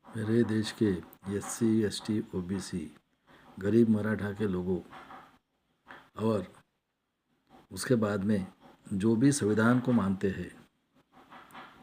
मेरे देश के एससी एसटी ओबीसी गरीब मराठा के लोगों और उसके बाद में जो भी संविधान को मानते हैं,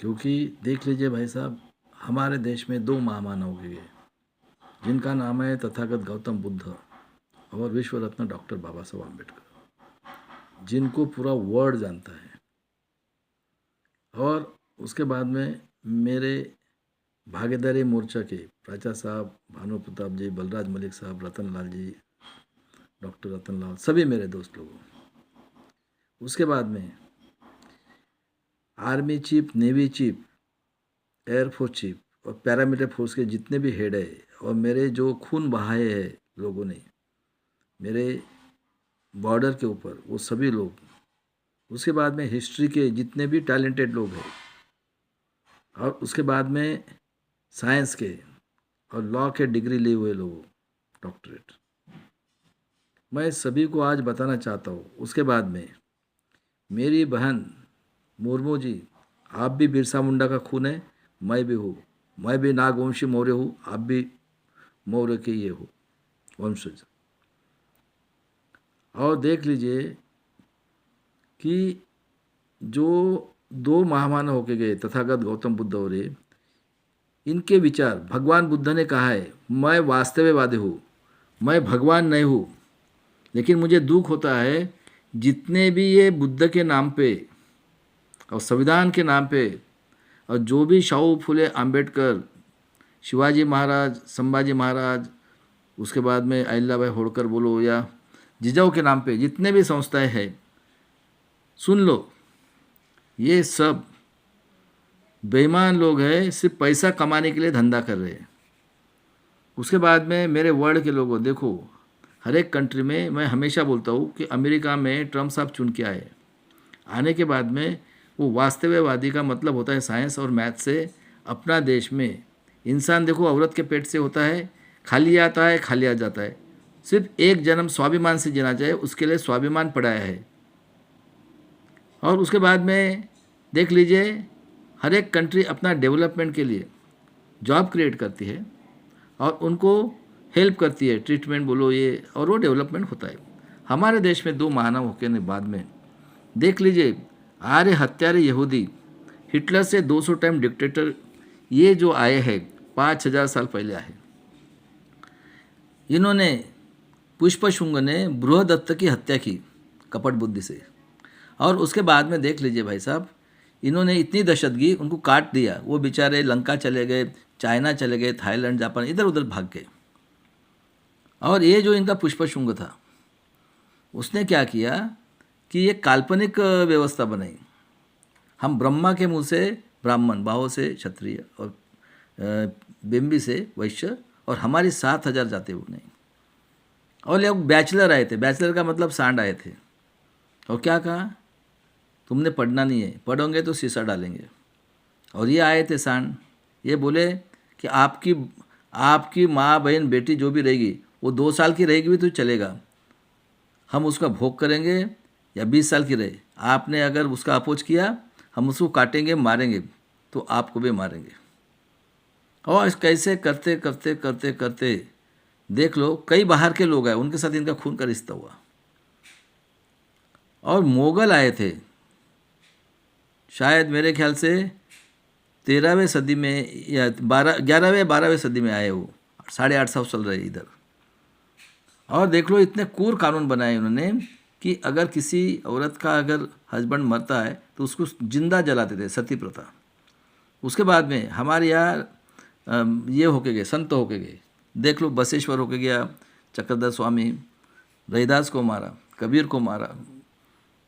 क्योंकि देख लीजिए भाई साहब, हमारे देश में दो महामानव हुए जिनका नाम है तथागत गौतम बुद्ध और विश्व रत्न डॉक्टर बाबा साहब आम्बेडकर, जिनको पूरा वर्ल्ड जानता है। और उसके बाद में मेरे भागीदारी मोर्चा के प्राचा साहब, भानु प्रताप जी, बलराज मलिक साहब, रतन लाल जी, डॉक्टर रतन लाल, सभी मेरे दोस्त लोग। उसके बाद में army chief, navy chief, air force chief और पैरामिलिट्री फोर्स के जितने भी हेड है और मेरे जो खून बहाए हैं लोगों ने मेरे बॉर्डर के ऊपर, वो सभी लोग। उसके बाद में हिस्ट्री के जितने भी टैलेंटेड लोग हैं और उसके बाद में साइंस के और लॉ के डिग्री लिए हुए लोग, डॉक्टरेट, मैं सभी को आज बताना चाहता हूँ। उसके बाद में मेरी बहन मुर्मू जी, आप भी बिरसा मुंडा का खून है, मैं भी हूँ। मैं भी नागवंशी मौर्य हूँ, आप भी मौर्य के ये हो वंशज। और देख लीजिए कि जो दो महामानव होके गए तथागत गौतम बुद्ध और ये, इनके विचार, भगवान बुद्ध ने कहा है मैं वास्तववादी हूँ, मैं भगवान नहीं हूँ। लेकिन मुझे दुख होता है जितने भी ये बुद्ध के नाम पे और संविधान के नाम पे और जो भी शाहू फुले आम्बेडकर, शिवाजी महाराज, संभाजी महाराज, उसके बाद में अहिल्याबाई होळकर बोलो या जिजाऊ के नाम पे जितने भी संस्थाएं हैं, सुन लो, ये सब बेईमान लोग हैं, सिर्फ पैसा कमाने के लिए धंधा कर रहे हैं। उसके बाद में मेरे वर्ल्ड के लोगों, देखो हर एक कंट्री में मैं हमेशा बोलता हूँ कि अमेरिका में ट्रम्प साहब चुन के आए, आने के बाद में वो वास्तववादी का मतलब होता है साइंस और मैथ से अपना देश में इंसान, देखो औरत के पेट से होता है, खा लिया आता है, खा लिया जाता है। सिर्फ एक जन्म स्वाभिमान से जीना चाहिए, उसके लिए स्वाभिमान पढ़ाया है। और उसके बाद में देख लीजिए हर एक कंट्री अपना डेवलपमेंट के लिए जॉब क्रिएट करती है और उनको हेल्प करती है, ट्रीटमेंट बोलो ये, और वो डेवलपमेंट होता है। हमारे देश में दो मानव होने बाद में देख लीजिए आर्य हत्यारे यहूदी, हिटलर से 200 टाइम डिक्टेटर, ये जो आए हैं 5000 साल पहले आए। इन्होंने, पुष्पशुंग ने बृहदत्त की हत्या की कपट बुद्धि से। और उसके बाद में देख लीजिए भाई साहब, इन्होंने इतनी दहशत की, उनको काट दिया, वो बेचारे लंका चले गए, चाइना चले गए, थाईलैंड, जापान, इधर उधर भाग गए। और ये जो इनका पुष्पशुंग था, उसने क्या किया कि ये काल्पनिक व्यवस्था बनाई। हम ब्रह्मा के मुंह से ब्राह्मण, बाहों से क्षत्रिय और बिंबी से वैश्य, और हमारी 7000 जाते वो नहीं। और लोग बैचलर आए थे, बैचलर का मतलब सांड आए थे। और क्या कहा, तुमने पढ़ना नहीं है, पढ़ोगे तो शीशा डालेंगे। और ये आए थे सांड, ये बोले कि आपकी आपकी माँ बहन बेटी जो भी रहेगी वो 2 साल की रहेगी भी तो चलेगा, हम उसका भोग करेंगे, या 20 साल की रहे, आपने अगर उसका अपोज किया हम उसको काटेंगे, मारेंगे, तो आपको भी मारेंगे। और कैसे करते करते करते करते देख लो, कई बाहर के लोग आए, उनके साथ इनका खून का रिश्ता हुआ। और मोगल आए थे, शायद मेरे ख्याल से 13वीं सदी में या 11वीं सदी में आए, वो 850 चल रहे इधर। और देख लो इतने क्रूर कानून बनाए उन्होंने कि अगर किसी औरत का अगर हस्बैंड मरता है तो उसको जिंदा जलाते थे, सती प्रथा। उसके बाद में हमारे यहाँ ये होके गए, संत होके गए, देख लो बसेश्वर होके गया, चक्रधर स्वामी, रविदास को मारा, कबीर को मारा,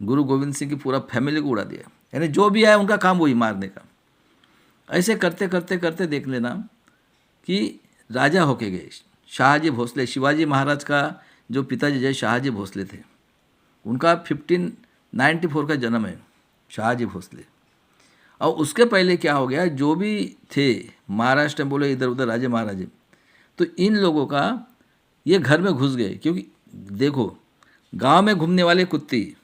गुरु गोविंद सिंह की पूरा फैमिली को उड़ा दिया। यानी जो भी आया उनका काम वही मारने का। ऐसे करते करते करते देख लेना कि राजा होके गए, शाहजी भोसले, शिवाजी महाराज का जो पिताजी जय शाहजी भोसले थे, उनका 1594 का जन्म है, शाहजी भोसले। और उसके पहले क्या हो गया, जो भी थे महाराष्ट्र में बोले इधर उधर राजे महाराजे, तो इन लोगों का ये घर में घुस गए। क्योंकि देखो गांव में घूमने वाले कुत्ती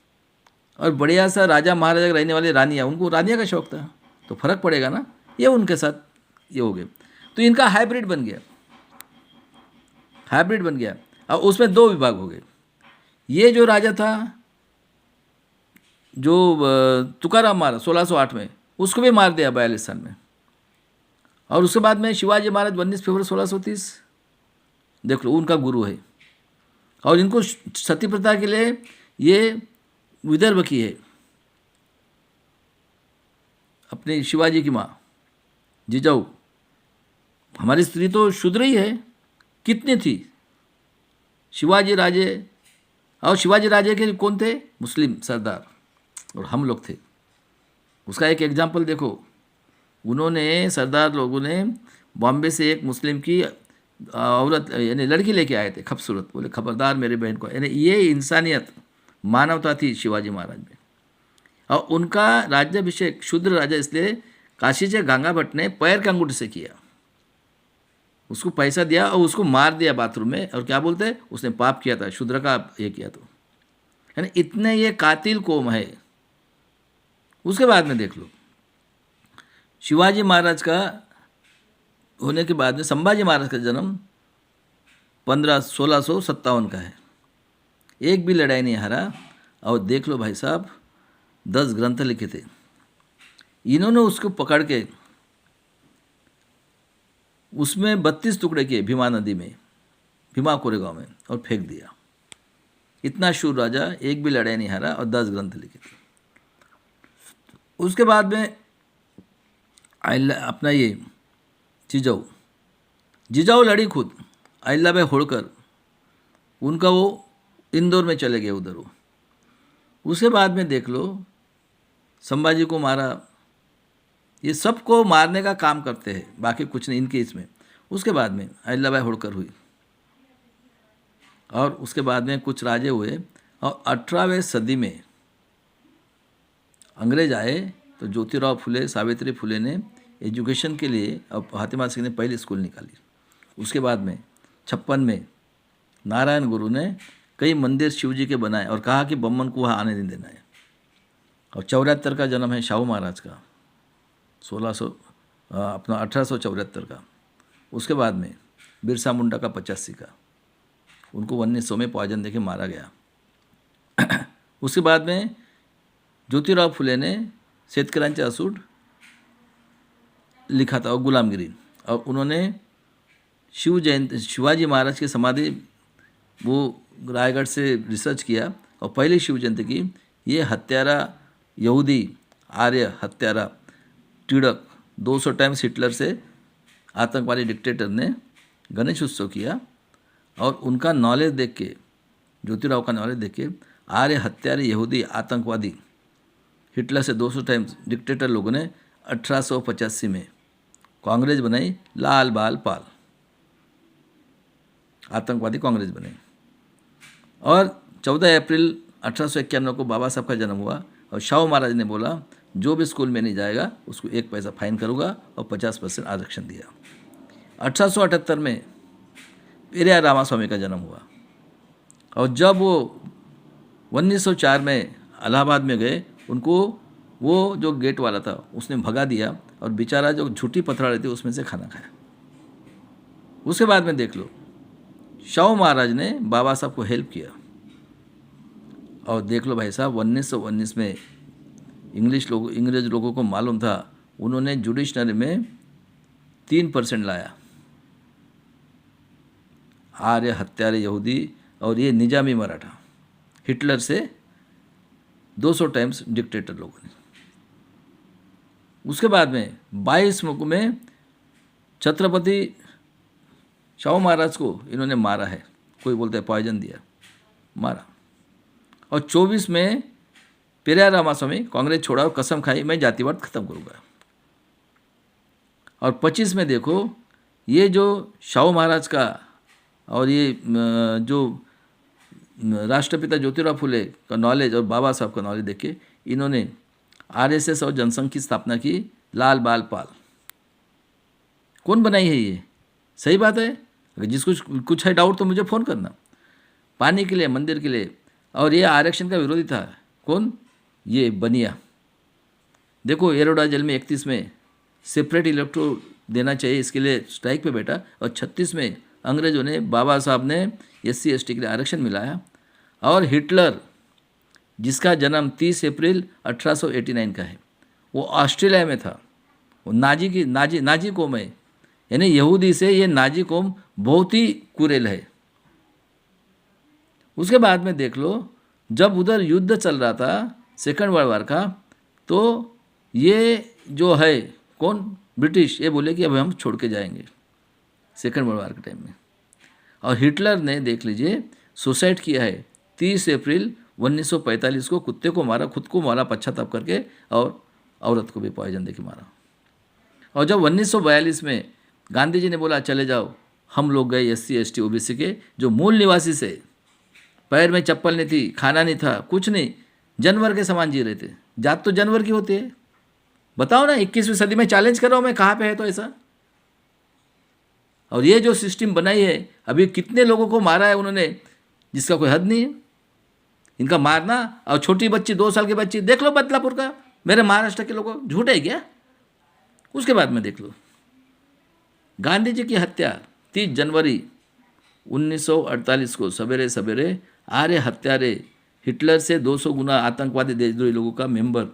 और बढ़िया सा राजा महाराजा के रहने वाले रानियाँ, उनको रानियाँ का शौक था, तो फर्क पड़ेगा ना, ये उनके साथ ये हो गए। तो इनका हाइब्रिड बन गया, हाइब्रिड बन गया। अब उसमें दो विभाग हो गए। ये जो राजा था, जो तुकाराम महाराज 1608 में, उसको भी मार दिया 42 साल में। और उसके बाद में शिवाजी महाराज 19 फरवरी 1630, देख लो, उनका गुरु है। और इनको सती प्रथा के लिए ये विदर्भ की है, अपने शिवाजी की माँ जिजाऊ। हमारी स्त्री तो शूद्र ही है, कितनी थी शिवाजी राजे। और शिवाजी राजे के कौन थे? मुस्लिम सरदार, और हम लोग थे। उसका एक एग्जाम्पल देखो, उन्होंने, सरदार लोगों ने बॉम्बे से एक मुस्लिम की औरत यानी लड़की लेके आए थे, खूबसूरत। बोले खबरदार मेरी बहन को, यानी ये इंसानियत, मानवता थी शिवाजी महाराज में। और उनका राज्याभिषेक शूद्र राजा इसलिए काशी से गंगा भट्ट ने पैर के अंगूठे से किया, उसको पैसा दिया और उसको मार दिया बाथरूम में। और क्या बोलते हैं, उसने पाप किया था, शूद्र का ये किया। तो यानी इतने ये कातिल कौम है। उसके बाद में देख लो, शिवाजी महाराज का होने के बाद में संभाजी महाराज का जन्म 1657 का है। एक भी लड़ाई नहीं हारा। और देख लो भाई साहब, 10 ग्रंथ लिखे थे इन्होंने। उसको पकड़ के उसमें 32 टुकड़े किए भीमा नदी में, भीमा कोरेगांव में, और फेंक दिया। इतना शूर राजा, एक भी लड़ाई नहीं हारा और 10 ग्रंथ लिखे थे। उसके बाद में अपना ये जिजाऊ लड़ी खुद, अहिल्याबाई होळकर, उनका वो इंदौर में चले गए उधर वो। उसके बाद में देख लो, संभाजी को मारा। ये सबको मारने का काम करते हैं, बाकी कुछ नहीं इनके इसमें। उसके बाद में अहिल्याबाई होळकर हुई, और उसके बाद में कुछ राजे हुए। और 18वीं सदी में अंग्रेज आए तो ज्योतिराव फुले, सावित्री फुले ने एजुकेशन के लिए, और फातिमा सिंह ने पहली स्कूल निकाली। उसके बाद में 56 में नारायण गुरु ने कई मंदिर शिवजी के बनाए और कहा कि बम्मन को वहाँ आने नहीं देना है। और 74 का जन्म है शाहू महाराज का, 1874 का। उसके बाद में बिरसा मुंडा का 85 का, उनको 1900 में पॉइजन देके मारा गया। उसके बाद में ज्योतिराव फुले ने शेतकऱ्यांचे असूड लिखा था, और गुलामगिरी। और उन्होंने शिवाजी महाराज की समाधि वो रायगढ़ से रिसर्च किया, और पहली शिव जयंती की ये हत्यारा यहूदी आर्य हत्यारा टिड़क 200 टाइम्स हिटलर से आतंकवादी डिक्टेटर ने गणेश उत्सव किया। और उनका नॉलेज देख के, ज्योतिराव का नॉलेज देख के, आर्य हत्यारे यहूदी आतंकवादी हिटलर से 200 टाइम्स डिक्टेटर लोगों ने 1885 में कांग्रेस बनाई, लाल बाल पाल आतंकवादी कांग्रेस बने। और 14 अप्रैल 1891 को बाबा साहब का जन्म हुआ। और शाहू महाराज ने बोला, जो भी स्कूल में नहीं जाएगा उसको 1 पैसा फाइन करूँगा, और 50% आरक्षण दिया। 1878 में पेरियार रामास्वामी का जन्म हुआ। और जब वो 1904 में इलाहाबाद में गए, उनको वो जो गेट वाला था उसने भगा दिया, और बेचारा जो झूठी पथराड़ी थी उसमें से खाना खाया। उसके बाद में देख लो, शाहू महाराज ने बाबा साहब को हेल्प किया। और देख लो भाई साहब, 1919 में अंग्रेज लोगों को मालूम था, उन्होंने जुडिशनरी में 3% लाया। आर्य हत्यारे यहूदी और ये निजामी मराठा हिटलर से 200 टाइम्स डिक्टेटर लोगों ने। उसके बाद में 22 मुल्क में छत्रपति शाहू महाराज को इन्होंने मारा है, कोई बोलते हैं पॉइजन दिया, मारा। और 24 में पेरियार रामास्वामी कांग्रेस छोड़ा और कसम खाई, मैं जातिवाद खत्म करूँगा। और 25 में देखो, ये जो शाहू महाराज का और ये जो राष्ट्रपिता ज्योतिराव फुले का नॉलेज और बाबा साहब का नॉलेज देख के इन्होंने आरएसएस और जनसंघ की स्थापना की, लाल बाल पाल। कौन बनाई है ये? सही बात है, अगर जिसको कुछ है डाउट तो मुझे फ़ोन करना। पानी के लिए, मंदिर के लिए। और ये आरक्षण का विरोधी था, कौन? ये बनिया। देखो एरोडा जेल में 31 में सेपरेट इलेक्ट्रो देना चाहिए, इसके लिए स्ट्राइक पे बैठा। और 36 में अंग्रेज़ों ने, बाबा साहब ने SC ST के लिए आरक्षण मिलाया। और हिटलर, जिसका जन्म 30 अप्रैल 1889 का है, वो ऑस्ट्रेलिया में था। वो नाजी कौम है, यानी यहूदी से ये नाजी कौम बहुत ही कुरेल है। उसके बाद में देख लो, जब उधर युद्ध चल रहा था सेकंड वर्ल्ड वार का, तो ये जो है कौन, ब्रिटिश, ये बोले कि अब हम छोड़ के जाएंगे सेकंड वर्ल्ड वार के टाइम में। और हिटलर ने देख लीजिए सुसाइड किया है 30 अप्रैल 1945 को, कुत्ते को मारा, खुद को मारा पश्चाताप करके, और औरत को भी पॉइजन देके मारा। और जब 1942 में गांधी जी ने बोला चले जाओ, हम लोग गए SC ST OBC के जो मूल निवासी से, पैर में चप्पल नहीं थी, खाना नहीं था, कुछ नहीं, जानवर के समान जी रहे थे। जात तो जानवर की होती है, बताओ ना, 21वीं सदी में चैलेंज कर रहा हूँ मैं, कहाँ पे है तो ऐसा। और ये जो सिस्टम बनाई है, अभी कितने लोगों को मारा है उन्होंने, जिसका कोई हद नहीं है। इनका मारना, और छोटी बच्ची 2 साल की बच्ची देख लो बदलापुर का, मेरे महाराष्ट्र के लोगों, झूठ है क्या। उसके बाद में देख लो गांधी जी की हत्या 30 जनवरी 1948 को सवेरे सवेरे आर्य हत्यारे, हिटलर से 200 गुना आतंकवादी देशद्रोही लोगों का मेंबर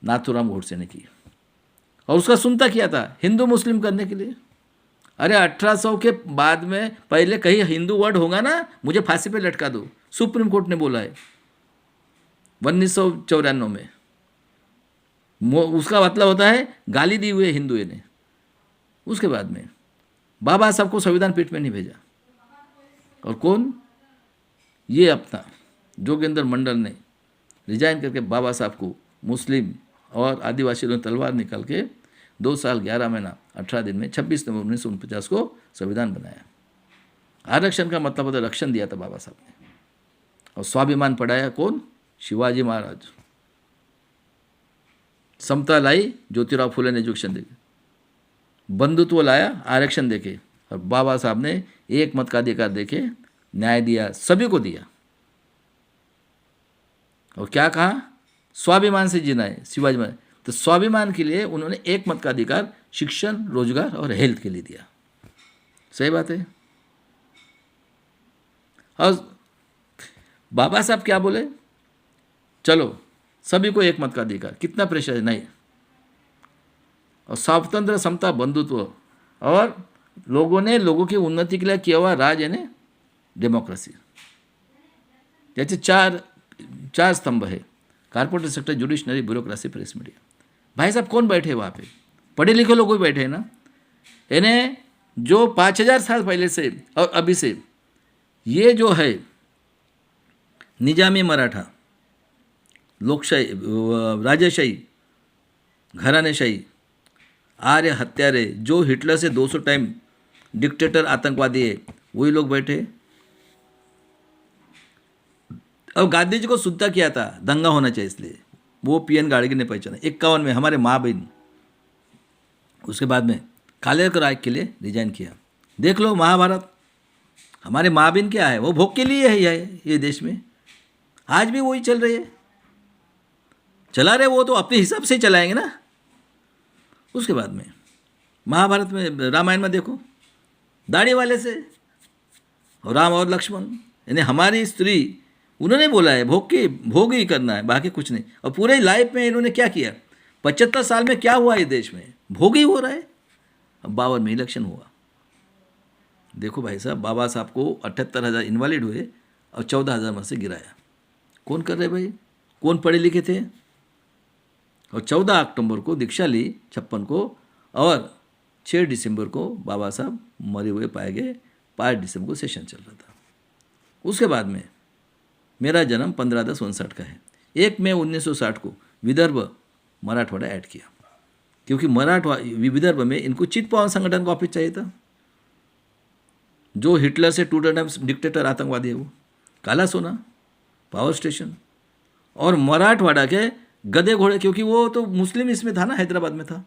नाथूराम गोडसे ने की। और उसका सुनता किया था हिंदू मुस्लिम करने के लिए। अरे 1800 के बाद में पहले कहीं हिंदू वर्ड होगा ना, मुझे फांसी पे लटका दो, सुप्रीम कोर्ट ने बोला है 1994 में। उसका मतलब होता है गाली दी हुई है हिंदुओं ने। उसके बाद में बाबा साहब को संविधान पीठ में नहीं भेजा, और कौन, ये अपना जोगेंद्र मंडल ने रिजाइन करके बाबा साहब को मुस्लिम और आदिवासी लोगों ने तलवार निकाल के 2 साल 11 महीना 18 दिन में 26 नवंबर 1949 को संविधान बनाया। आरक्षण का मतलब होता है रक्षण दिया था बाबा साहब ने। और स्वाभिमान पढ़ाया कौन, शिवाजी महाराज। समता लाई, ज्योतिराव फुले ने एजुकेशन देके, बंधुत्व लाया आरक्षण देके, और बाबा साहब ने एक मत का अधिकार देके न्याय दिया, सभी को दिया। और क्या कहा, स्वाभिमान से जीना है शिवाजी महाराज। तो स्वाभिमान के लिए उन्होंने एक मत का अधिकार शिक्षण, रोजगार और हेल्थ के लिए दिया। सही बात है। और बाबा साहब क्या बोले, चलो सभी को एक मत का अधिकार, कितना प्रेशर है, नहीं। और स्वतंत्र, समता, बंधुत्व, और लोगों ने लोगों की उन्नति के लिए किया हुआ राज, यानी डेमोक्रेसी। जैसे चार स्तंभ है, corporate sector, judiciary, bureaucracy, press, media. भाई साहब कौन बैठे वहाँ पे, पढ़े लिखे लोग भी बैठे हैं ना। यानी जो 5000 साल पहले से और अभी से ये जो है निजामी मराठा, लोकशाही, राजेशाही, घरानेशाही, आर्य हत्यारे, जो हिटलर से 200 टाइम डिक्टेटर आतंकवादी है, वही लोग बैठे। और गांधी जी को सुनता किया था, दंगा होना चाहिए इसलिए वो PN गाड़गी ने पहचाना 51 में, हमारे माँ बहन। उसके बाद में कालेकर राय के लिए रिजाइन किया। देख लो महाभारत, हमारे माँ बहन क्या है, वो भोग के लिए है ये देश में, आज भी वही चल रही है। चला रहे वो तो अपने हिसाब से चलाएंगे ना। उसके बाद में महाभारत में, रामायण में देखो, दाढ़ी वाले से, और राम और लक्ष्मण, यानी हमारी स्त्री, उन्होंने बोला है भोग ही करना है, बाकी कुछ नहीं। और पूरे लाइफ में इन्होंने क्या किया, 75 साल में क्या हुआ इस देश में, भोग ही हो रहा है। अब 52 में इलेक्शन हुआ। देखो भाई साहब, बाबा साहब को 78,000 इनवैलिड हुए और 14,000 में से गिराया। कौन कर रहे भाई, कौन पढ़े लिखे थे। और 14 अक्टूबर को दीक्षा ली 56 को, और 6 दिसंबर को बाबा साहब मरे हुए पाए गए। 5 दिसंबर को सेशन चल रहा था। उसके बाद में मेरा जन्म 15/10/59 का है। 1 मई 1960 को विदर्भ मराठवाड़ा ऐड किया, क्योंकि विदर्भ में इनको चित पावन संगठन का ऑफिस चाहिए था। जो हिटलर से 2 टाइम्स डिक्टेटर आतंकवादी है, वो काला सोना, पावर स्टेशन, और मराठवाड़ा के गधे घोड़े, क्योंकि वो तो मुस्लिम इसमें था ना, हैदराबाद में था।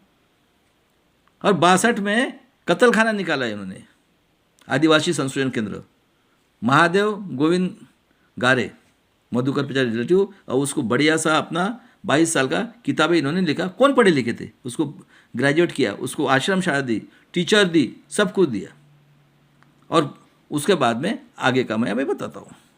और 62 में कत्ल खाना निकाला है इन्होंने, आदिवासी संशोधन केंद्र, महादेव गोविंद गारे, मधुकर पिचारी रिलेटिव, और उसको बढ़िया सा अपना 22 साल का, किताबें इन्होंने लिखा। कौन पढ़े लिखे थे? उसको ग्रेजुएट किया, उसको आश्रम शाला दी, टीचर दी, सब कुछ दिया, और उसके बाद में आगे का मैं अभी बताता हूँ।